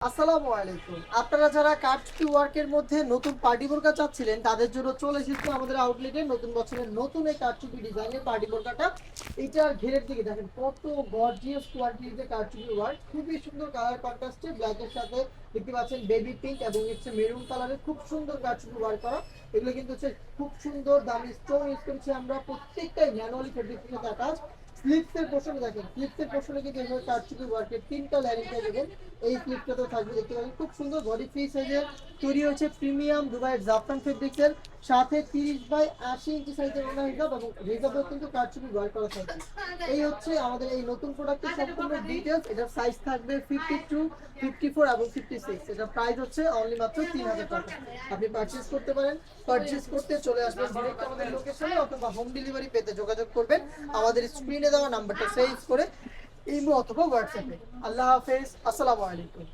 আসসালামু আলাইকুম। আপনারা যারা কারচুপি ওয়ার্কের মধ্যে নতুন পার্টি বোরকা চাচ্ছিলেন তাদের জন্য চলে এসেছে আমাদের আউটলেটে নতুন বছরের নতুন এই কারচুপি ডিজাইনের পার্টি বোরকাটা। এটার ঘেরের দিকে দেখেন কত গর্জিয়াস কোয়ালিটিতে কারচুপি ওয়ার্ক, খুবই সুন্দর কালার কন্ট্রাস্টে ব্ল্যাকের সাথে দেখতে পাচ্ছেন বেবি পিঙ্ক এবং হচ্ছে মেরুন কালারের খুব সুন্দর কারচুপি ওয়ার্ক করা। এগুলো কিন্তু হচ্ছে খুব সুন্দর দামি স্টোন ইউজ করেছি আমরা, প্রত্যেকটাই ম্যানুয়ালি ফেব্রিক থেকে কাজ। স্লিপসের পোর্শনে দেখেন, স্লিপসের পোর্শনে কিন্তু এভাবে কারচুপি ওয়ার্কের তিনটা লাইন পেয়ে যাবেন। এই স্লিপটাতেও থাকবে, দেখতে পাবেন খুব সুন্দর বডি ফ্রি সাইজের তৈরি হয়েছে প্রিমিয়াম দুবাইয়ের জাফরান ফেব্রিক্সের সাথে 30/80 ইঞ্চি সাইজের ওনার হিসাব এবং রিজার্ভেও কিন্তু কারচুপি ওয়ার্ক করা থাকবে। এই হচ্ছে আমাদের এই নতুন প্রোডাক্টের সম্পূর্ণ ডিটেলস। এটার সাইজ থাকবে 52, 54 এবং 56। এটার প্রাইস হচ্ছে অনলি মাত্র 3000 টাকা। আপনি পারচেজ করতে পারেন। পারচেজ করতে চলে আসবেন ডিরেক্ট আমাদের লোকেশনে অথবা হোম ডেলিভারি পেতে যোগাযোগ করবেন আমাদের স্ক্রিনে দেওয়া নাম্বারটা সেভ করে ইমো অথবা হোয়াটসঅ্যাপে। আল্লাহ হাফেজ, আসসালামু আলাইকুম।